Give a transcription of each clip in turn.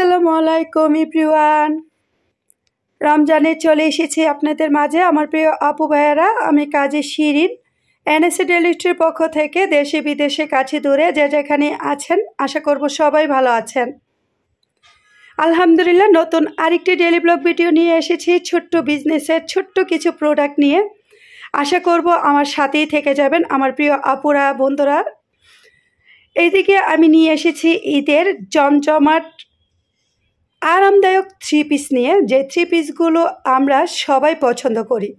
আসসালামু আলাইকুম এভরিওয়ান। রমজানে চলে এসেছি আপনাদের মাঝে আমার প্রিয় আপু ভাইয়ারা। আমি কাজী শিরিন, এনএসএ ডেলিস্ট্রির পক্ষ থেকে দেশে বিদেশে কাছে দূরে যে যেখানে আছেন আশা করব সবাই ভালো আছেন। আলহামদুলিল্লাহ, নতুন আরেকটি ডেইলি ব্লগ ভিডিও নিয়ে এসেছি ছোট্ট বিজনেসের ছোট্ট কিছু প্রোডাক্ট নিয়ে। আশা করব আমার সাথেই থেকে যাবেন আমার প্রিয় আপুরা বন্ধুরা। এইদিকে আমি নিয়ে এসেছি ঈদের জমজমাট আরামদায়ক থ্রি পিস নিয়ে, যে থ্রি পিসগুলো আমরা সবাই পছন্দ করি।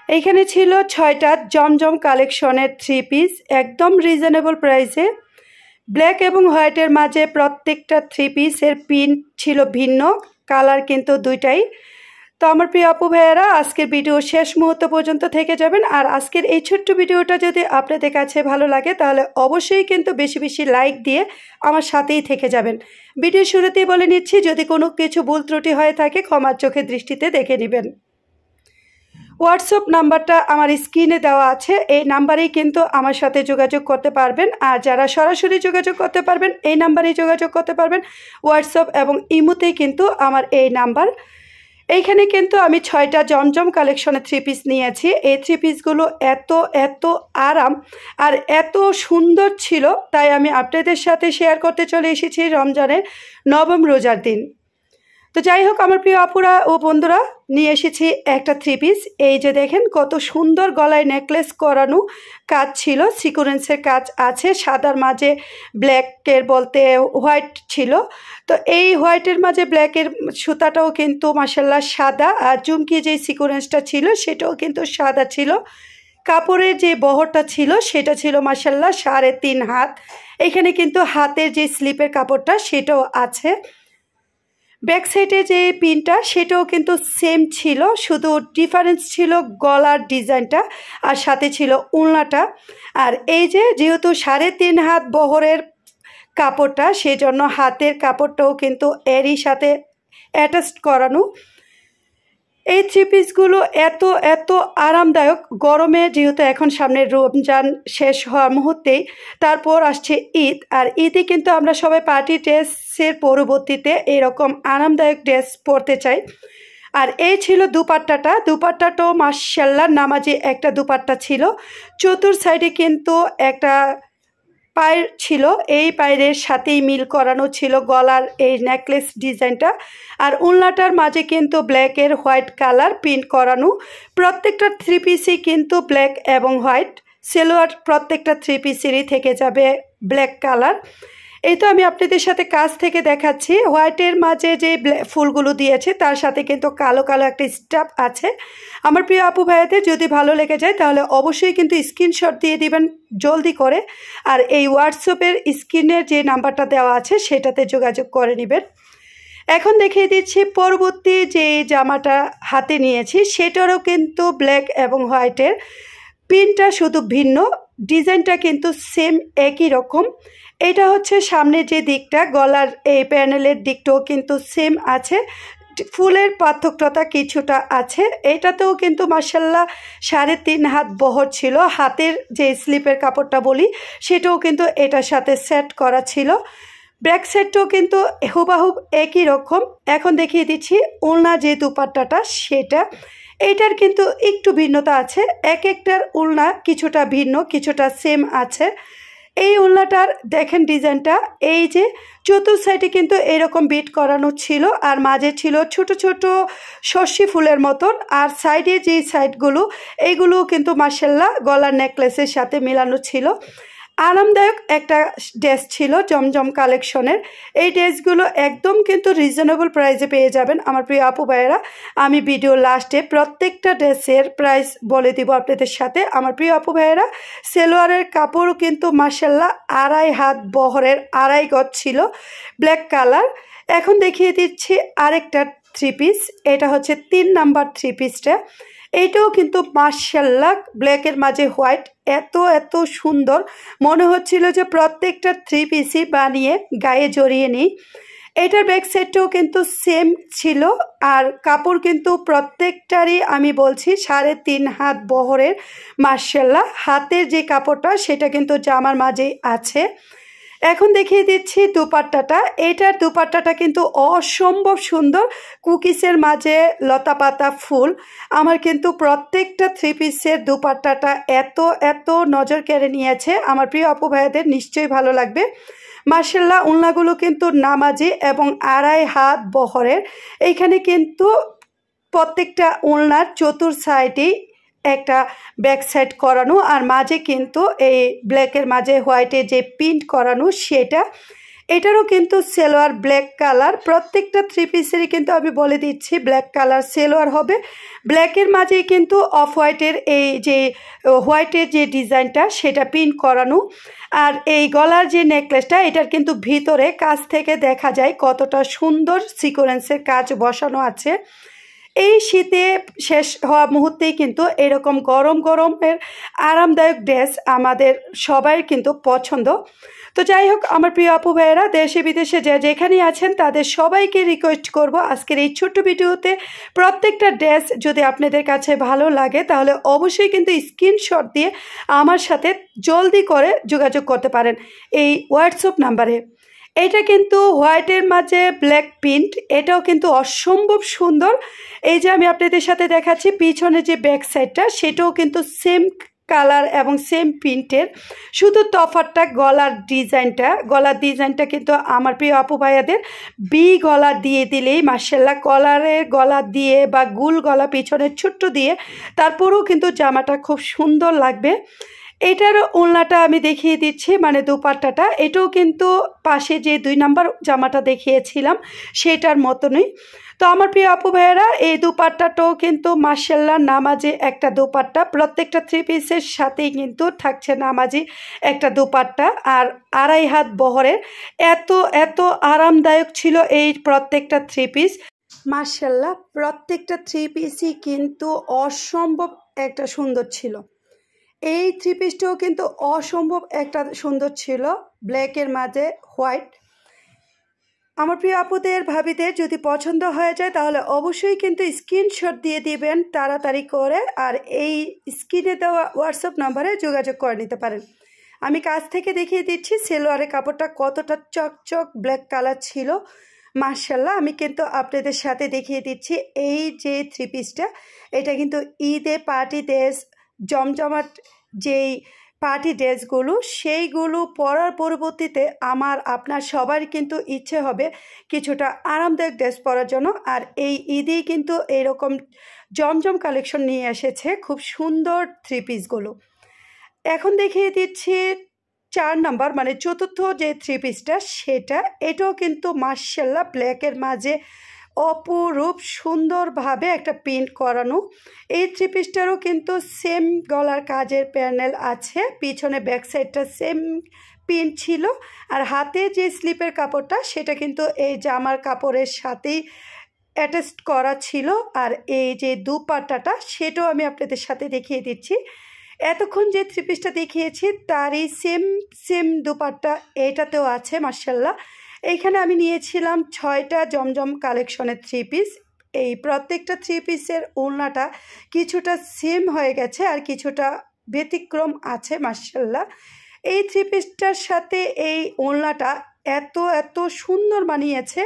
এইখানে ছিল 6টা জমজম কালেকশনের থ্রি পিস, একদম রিজনেবল প্রাইসে। ব্ল্যাক এবং হোয়াইটের মাঝে প্রত্যেকটা থ্রি পিসের প্রিন্ট ছিল ভিন্ন, কালার কিন্তু দুইটাই। তো আমার প্রিয় আপু ভাইয়েরা, আজকের ভিডিও শেষ মুহূর্ত পর্যন্ত থেকে যাবেন। আর আজকের এই ছোট্ট ভিডিওটা যদি আপনাদের কাছে ভালো লাগে তাহলে অবশ্যই কিন্তু বেশি বেশি লাইক দিয়ে আমার সাথেই থেকে যাবেন। ভিডিও শুরুতেই বলে নিচ্ছি, যদি কোনো কিছু ভুল ত্রুটি হয়ে থাকে ক্ষমার চোখে দৃষ্টিতে দেখে নেবেন। হোয়াটসঅ্যাপ নাম্বারটা আমার স্ক্রিনে দেওয়া আছে, এই নাম্বারেই কিন্তু আমার সাথে যোগাযোগ করতে পারবেন। আর যারা সরাসরি যোগাযোগ করতে পারবেন এই নাম্বারেই যোগাযোগ করতে পারবেন। হোয়াটসঅ্যাপ এবং ইমোতেই কিন্তু আমার এই নাম্বার। এইখানে কিন্তু আমি 6টা জমজম কালেকশনের থ্রি পিস নিয়েছি। এই থ্রি পিসগুলো এত আরাম আর এত সুন্দর ছিল, তাই আমি আপনাদের সাথে শেয়ার করতে চলে এসেছি রমজানের নবম রোজার দিন। তো যাই হোক আমার প্রিয় আপুরা ও বন্ধুরা, নিয়ে এসেছি একটা থ্রি পিস। এই যে দেখেন কত সুন্দর গলায় নেকলেস করানো কাজ ছিল, সিকোয়েন্সের কাজ আছে, সাদার মাঝে ব্ল্যাকের বলতে হোয়াইট ছিল। তো এই হোয়াইটের মাঝে ব্ল্যাকের সুতাটাও কিন্তু মাশাল্লাহ সাদা, আর চুমকি যে সিকোয়েন্সটা ছিল সেটাও কিন্তু সাদা ছিল। কাপড়ের যে বহরটা ছিল সেটা ছিল মাশাল্লাহ 3.5 হাত। এখানে কিন্তু হাতের যে স্লিপের কাপড়টা সেটাও আছে। ব্যাক সাইডে যে পিনটা সেটাও কিন্তু সেম ছিল, শুধু ডিফারেন্স ছিল গলার ডিজাইনটা আর সাথে ছিল উলনাটা। আর এই যে যেহেতু 3.5 হাত বহরের কাপড়টা, সেজন্য হাতের কাপড়টাও কিন্তু এরই সাথে অ্যাটাচ করানো। এই থ্রি পিসগুলো এত আরামদায়ক। গরমে যেহেতু এখন সামনে রমজান শেষ হওয়ার মুহূর্তেই তারপর আসছে ঈদ, আর ঈদে কিন্তু আমরা সবাই পার্টি ড্রেসের পরবর্তীতে এরকম আরামদায়ক ড্রেস পরতে চাই। আর এই ছিল দুপাট্টাটাও মাশাল্লাহ নামাজি একটা দুপাট্টা ছিল। চতুর সাইডে কিন্তু একটা পায়ের ছিল, এই পায়ের সাথেই মিল করানো ছিল গলার এই নেকলেস ডিজাইনটা। আর উলনাটার মাঝে কিন্তু ব্ল্যাকের হোয়াইট কালার প্রিন্ট করানো। প্রত্যেকটা থ্রি পিসই কিন্তু ব্ল্যাক এবং হোয়াইট। সেলোয়ার প্রত্যেকটা থ্রি পিসেরই থেকে যাবে ব্ল্যাক কালার। এই তো আমি আপনাদের সাথে কাছ থেকে দেখাচ্ছি। হোয়াইটের মাঝে যে ফুলগুলো দিয়েছে তার সাথে কিন্তু কালো একটা স্টাফ আছে। আমার প্রিয় আপু ভাইয়াদের যদি ভালো লেগে যায় তাহলে অবশ্যই কিন্তু স্ক্রিনশট দিয়ে দিবেন জলদি করে। আর এই হোয়াটসঅ্যাপের স্ক্রিনের যে নাম্বারটা দেওয়া আছে সেটাতে যোগাযোগ করে নেবেন। এখন দেখিয়ে দিচ্ছি পরবর্তী যে জামাটা হাতে নিয়েছি, সেটারও কিন্তু ব্ল্যাক এবং হোয়াইটের প্রিন্টটা শুধু ভিন্ন, ডিজাইনটা কিন্তু সেম একই রকম। এটা হচ্ছে সামনে যে দিকটা, গলার এই প্যানেলের দিকটাও কিন্তু সেম আছে, ফুলের পার্থক্যতা কিছুটা আছে। এটাতেও কিন্তু মাশাল্লাহ 3.5 হাত বহর ছিল। হাতের যে স্লিপের কাপড়টা বলি সেটাও কিন্তু এটার সাথে সেট করা ছিল। ব্যাক সাইডটাও কিন্তু হুবাহুব একই রকম। এখন দেখিয়ে দিচ্ছি উলনা যে দুপাট্টাটা সেটা, এইটার কিন্তু একটু ভিন্নতা আছে। এক একটার উলনা কিছুটা ভিন্ন কিছুটা সেম আছে। এই উলনাটার দেখেন ডিজাইনটা, এই যে চতুর সাইডে কিন্তু এরকম বিট করানো ছিল, আর মাঝে ছিল ছোট ছোট শস্যি ফুলের মতন। আর সাইডে যে সাইডগুলো এইগুলো কিন্তু মাশাল্লাহ গলার নেকলেসের সাথে মেলানো ছিল। আরামদায়ক একটা ড্রেস ছিল জমজম কালেকশনের। এই ড্রেসগুলো একদম কিন্তু রিজনেবল প্রাইসে পেয়ে যাবেন আমার প্রিয় আপু ভাইয়েরা। আমি ভিডিও লাস্টে প্রত্যেকটা ড্রেসের প্রাইস বলে দিব আপনাদের সাথে। আমার প্রিয় আপু ভাইয়েরা, সেলোয়ারের কাপড়ও কিন্তু মাশাল্লাহ 2.5 হাত বহরের 2.5 গজ ছিল, ব্ল্যাক কালার। এখন দেখিয়ে দিচ্ছি আরেকটা থ্রি পিস, এটা হচ্ছে 3 নাম্বার থ্রি পিসটা। এইটাও কিন্তু মাশাল্লাহ ব্ল্যাকের মাঝে হোয়াইট, এত সুন্দর মনে হচ্ছিল যে প্রত্যেকটা থ্রি পিসই বানিয়ে গায়ে জড়িয়ে নিই। এটার ব্যাক সাইডটাও কিন্তু সেম ছিল, আর কাপড় কিন্তু প্রত্যেকটারই আমি বলছি 3.5 হাত বহরের। মাশাল্লাহ হাতের যে কাপড়টা সেটা কিন্তু জামার মাঝেই আছে। এখন দেখিয়ে দিচ্ছি দুপাট্টাটা। এইটার দুপাট্টাটা কিন্তু অসম্ভব সুন্দর, কুকিসের মাঝে লতা পাতা ফুল। আমার কিন্তু প্রত্যেকটা থ্রি পিসের দুপাট্টাটা এত এত নজর কেড়ে নিয়েছে, আমার প্রিয় আপু ভাইয়াদের নিশ্চয়ই ভালো লাগবে। মাশাআল্লাহ, ওড়নাগুলো কিন্তু নামাজি এবং 2.5 হাত বহরের। এইখানে কিন্তু প্রত্যেকটা ওড়নার চতুর সাইডেই একটা ব্যাক সাইড করানো, আর মাঝে কিন্তু এই ব্ল্যাকের মাঝে হোয়াইটে যে প্রিন্ট করানো সেটা। এটারও কিন্তু সেলোয়ার ব্ল্যাক কালার। প্রত্যেকটা থ্রি পিসেরই কিন্তু আমি বলে দিচ্ছি ব্ল্যাক কালার সেলোয়ার হবে। ব্ল্যাকের মাঝেই কিন্তু অফ হোয়াইটের এই যে হোয়াইটের যে ডিজাইনটা সেটা প্রিন্ট করানো। আর এই গলার যে নেকলেসটা, এটার কিন্তু ভিতরে কাছ থেকে দেখা যায় কতটা সুন্দর সিকোয়েন্সের কাজ বসানো আছে। এই শীতে শেষ হওয়া মুহূর্তেই কিন্তু এরকম গরম গরমের আরামদায়ক ড্রেস আমাদের সবাই কিন্তু পছন্দ। তো যাই হোক, আমার প্রিয় আপু ভাইয়েরা, দেশে বিদেশে যে যেখানেই আছেন তাদের সবাইকে রিকোয়েস্ট করব, আজকের এই ছোট্ট ভিডিওতে প্রত্যেকটা ড্রেস যদি আপনাদের কাছে ভালো লাগে তাহলে অবশ্যই কিন্তু স্ক্রিনশট দিয়ে আমার সাথে জলদি করে যোগাযোগ করতে পারেন এই হোয়াটসঅ্যাপ নাম্বারে। এটা কিন্তু হোয়াইটের মাঝে ব্ল্যাক প্রিন্ট, এটাও কিন্তু অসম্ভব সুন্দর। এই যে আমি আপনাদের সাথে দেখাচ্ছি পিছনে যে ব্যাক সাইডটা, সেটাও কিন্তু সেম কালার এবং সেম প্রিন্টের, শুধু তফাৎটা গলার ডিজাইনটা কিন্তু আমার প্রিয় আপু ভাইয়াদের বি গলা দিয়ে দিলেই মাশাআল্লাহ, কলারের গলা দিয়ে বা গুল গলা পিছনের ছোট্ট দিয়ে তারপরেও কিন্তু জামাটা খুব সুন্দর লাগবে। এটার ওড়নাটা আমি দেখিয়ে দিচ্ছি, মানে দুপাট্টাটা, এটাও কিন্তু পাশে যে 2 নাম্বার জামাটা দেখিয়েছিলাম সেটার মতনই। তো আমার প্রিয় আপু ভাইয়েরা, এই দুপাট্টাটাও কিন্তু মাশাআল্লাহ নামাজি একটা দুপাট্টা। প্রত্যেকটা থ্রি পিসের সাথেই কিন্তু থাকছে নামাজি একটা দুপাট্টা, আর 2.5 হাত বহরের। এত এত আরামদায়ক ছিল এই প্রত্যেকটা থ্রি পিস। মাশাআল্লাহ, প্রত্যেকটা থ্রি পিসই কিন্তু অসম্ভব একটা সুন্দর ছিল। এই থ্রি পিসটাও কিন্তু অসম্ভব একটা সুন্দর ছিল, ব্ল্যাকের মাঝে হোয়াইট। আমার প্রিয় আপুদের ভাবিদের যদি পছন্দ হয়ে যায় তাহলে অবশ্যই কিন্তু স্ক্রিনশট দিয়ে দিবেন তাড়াতাড়ি করে, আর এই স্ক্রিনে দেওয়া হোয়াটসঅ্যাপ নাম্বারে যোগাযোগ করে নিতে পারেন। আমি কাছ থেকে দেখিয়ে দিচ্ছি সেলোয়ারের কাপড়টা কতটা চকচক ব্ল্যাক কালার ছিল। মাশাআল্লাহ, আমি কিন্তু আপনাদের সাথে দেখিয়ে দিচ্ছি এই যে থ্রি পিসটা, এটা কিন্তু ঈদে পার্টি ড্রেস, জমজমাট যেই পার্টি ড্রেসগুলো, সেইগুলো পরার পরবর্তীতে আপনার সবার কিন্তু ইচ্ছে হবে কিছুটা আরামদায়ক ড্রেস পরার জন্য। আর এই ঈদেই কিন্তু এরকম জমজম কালেকশন নিয়ে এসেছে খুব সুন্দর থ্রি পিসগুলো। এখন দেখিয়ে দিচ্ছি 4 নাম্বার, মানে চতুর্থ যে থ্রি পিসটা সেটা। এটাও কিন্তু মাশাআল্লাহ ব্ল্যাকের মাঝে অপরূপ সুন্দরভাবে একটা প্রিন্ট করানো। এই থ্রি পিসটারও কিন্তু সেম গলার কাজের প্যানেল আছে, পিছনে ব্যাক সাইডটা সেম প্রিন্ট ছিল, আর হাতে যে স্লিপের কাপড়টা সেটা কিন্তু এই জামার কাপড়ের সাথেই অ্যাটাচ করা ছিল। আর এই যে দুপাট্টাটা সেটাও আমি আপনাদের সাথে দেখিয়ে দিচ্ছি। এতক্ষণ যে থ্রি পিসটা দেখিয়েছি তারই সেম দুপাট্টা এটাতেও আছে মাশাআল্লাহ। এইখানে আমি নিয়েছিলাম 6টা জমজম কালেকশনের থ্রি পিস। এই প্রত্যেকটা থ্রি পিসের ওড়নাটা কিছুটা সেম হয়ে গেছে আর কিছুটা ব্যতিক্রম আছে মাশাআল্লাহ। এই থ্রি পিসটার সাথে এই ওড়নাটা এত এত সুন্দর মানিয়েছে,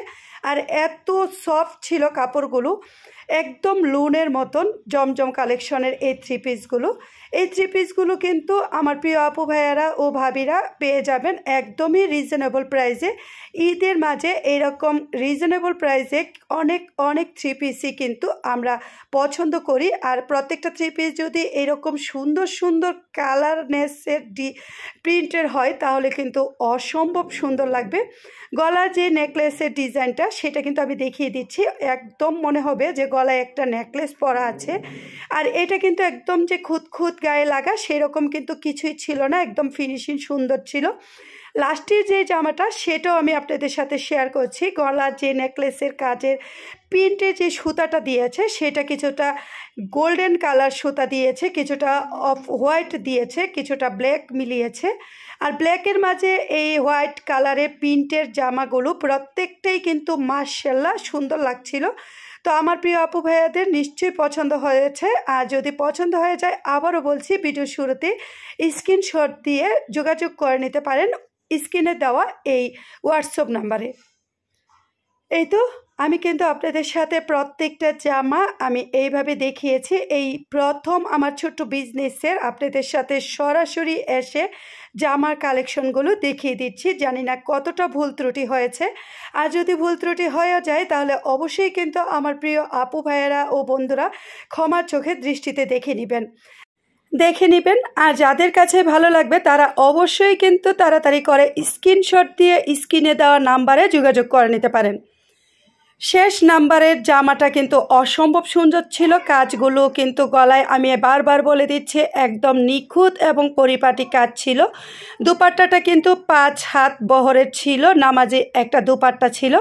আর এত সফট ছিল কাপড়গুলো, একদম লুনের মতন জমজম কালেকশনের এই থ্রি পিসগুলো কিন্তু আমার প্রিয় আপু ভাইয়ারা ও ভাবিরা পেয়ে যাবেন একদমই রিজনেবল প্রাইসে। ঈদের মাঝে এইরকম রিজনেবল প্রাইসে অনেক থ্রি পিসই কিন্তু আমরা পছন্দ করি। আর প্রত্যেকটা থ্রি পিস যদি এরকম সুন্দর সুন্দর কালারনেসের প্রিন্টের হয় তাহলে কিন্তু অসম্ভব সুন্দর লাগবে। গলার যে নেকলেসের ডিজাইনটা সেটা কিন্তু আমি দেখিয়ে দিচ্ছি, একদম মনে হবে যে গলায় একটা নেকলেস পরা আছে। আর এটা কিন্তু একদম যে খুঁত গায়ে লাগা সেরকম কিন্তু কিছুই ছিল না, একদম ফিনিশিং সুন্দর ছিল। লাস্টের যে জামাটা সেটাও আমি আপনাদের সাথে শেয়ার করছি। গলার যে নেকলেসের কাজের প্রিন্টে যে সুতাটা দিয়েছে সেটা কিছুটা গোল্ডেন কালার সুতা দিয়েছে, কিছুটা অফ হোয়াইট দিয়েছে, কিছুটা ব্ল্যাক মিলিয়েছে। আর ব্ল্যাকের মাঝে এই হোয়াইট কালারের প্রিন্টের জামাগুলো প্রত্যেকটাই কিন্তু মাশাআল্লাহ সুন্দর লাগছিল। তো আমার প্রিয় আপু ভাইয়াদের নিশ্চয়ই পছন্দ হয়েছে, আর যদি পছন্দ হয়ে যায় আবারও বলছি ভিডিও শুরুতে স্ক্রিনশট দিয়ে যোগাযোগ করে নিতে পারেন স্ক্রিনে দেওয়া এই হোয়াটসঅ্যাপ নাম্বারে। এই তো আমি কিন্তু আপনাদের সাথে প্রত্যেকটা জামা আমি এইভাবে দেখিয়েছি। এই প্রথম আমার ছোট্ট বিজনেসের আপনাদের সাথে সরাসরি এসে জামার কালেকশনগুলো দেখিয়ে দিচ্ছি। জানি না কতটা ভুল ত্রুটি হয়েছে, আর যদি ভুল ত্রুটি হয়ে যায় তাহলে অবশ্যই কিন্তু আমার প্রিয় আপু ভাইয়েরা ও বন্ধুরা ক্ষমার চোখে দৃষ্টিতে দেখে নেবেন। আর যাদের কাছে ভালো লাগবে তারা অবশ্যই কিন্তু তাড়াতাড়ি করে স্ক্রিনশট দিয়ে স্ক্রিনে দেওয়া নাম্বারে যোগাযোগ করে নিতে পারেন। শেষ নাম্বারের জামাটা কিন্তু অসম্ভব সুন্দর ছিল। কাজগুলো কিন্তু গলায় আমি বারবার বলে দিচ্ছি একদম নিখুঁত এবং পরিপাটি কাজ ছিল। দুপাট্টাটা কিন্তু 5 হাত বহরের ছিল, নামাজি একটা দুপাট্টা ছিল,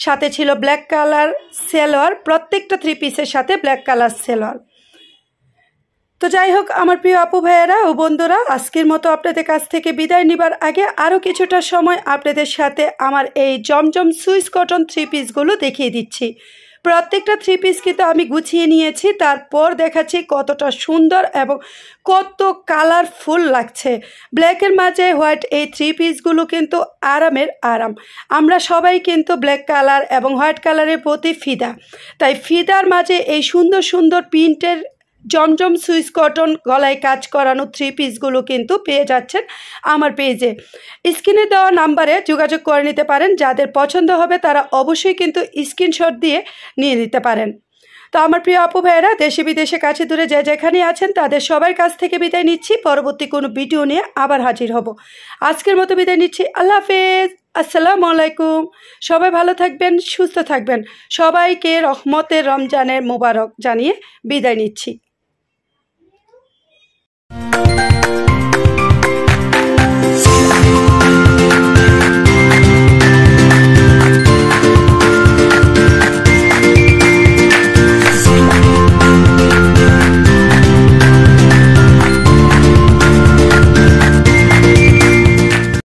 সাথে ছিল ব্ল্যাক কালার সেলোয়ার, প্রত্যেকটা 3 পিসের সাথে ব্ল্যাক কালার সেলোয়ার। তো যাই হোক আমার প্রিয় আপু ভাইয়েরা ও বন্ধুরা, আজকের মতো আপনাদের কাছ থেকে বিদায় নেবার আগে আরও কিছুটা সময় আপনাদের সাথে আমার এই জমজম সুইস কটন 3 পিসগুলো দেখিয়ে দিচ্ছি। প্রত্যেকটা 3 পিস কিন্তু আমি গুছিয়ে নিয়েছি, তারপর দেখাচ্ছি কতটা সুন্দর এবং কত কালারফুল লাগছে। ব্ল্যাকের মাঝে হোয়াইট এই 3 পিসগুলো কিন্তু আরাম। আমরা সবাই কিন্তু ব্ল্যাক কালার এবং হোয়াইট কালারের প্রতি ফিদা, তাই ফিদার মাঝে এই সুন্দর সুন্দর প্রিন্টের জমজম সুইস কটন গলায় কাজ করানো 3 পিসগুলো কিন্তু পেয়ে যাচ্ছেন আমার পেজে। স্ক্রিনে দেওয়া নাম্বারে যোগাযোগ করে নিতে পারেন। যাদের পছন্দ হবে তারা অবশ্যই কিন্তু স্ক্রিনশট দিয়ে নিয়ে নিতে পারেন। তো আমার প্রিয় আপু ভাইয়েরা, দেশে বিদেশে কাছে দূরে যে যেখানে আছেন তাদের সবার কাছ থেকে বিদায় নিচ্ছি। পরবর্তী কোনো ভিডিও নিয়ে আবার হাজির হব। আজকের মতো বিদায় নিচ্ছি। আল্লাহ হাফেজ, আসসালামু আলাইকুম। সবাই ভালো থাকবেন, সুস্থ থাকবেন। সবাইকে রহমতের রমজানের মোবারক জানিয়ে বিদায় নিচ্ছি।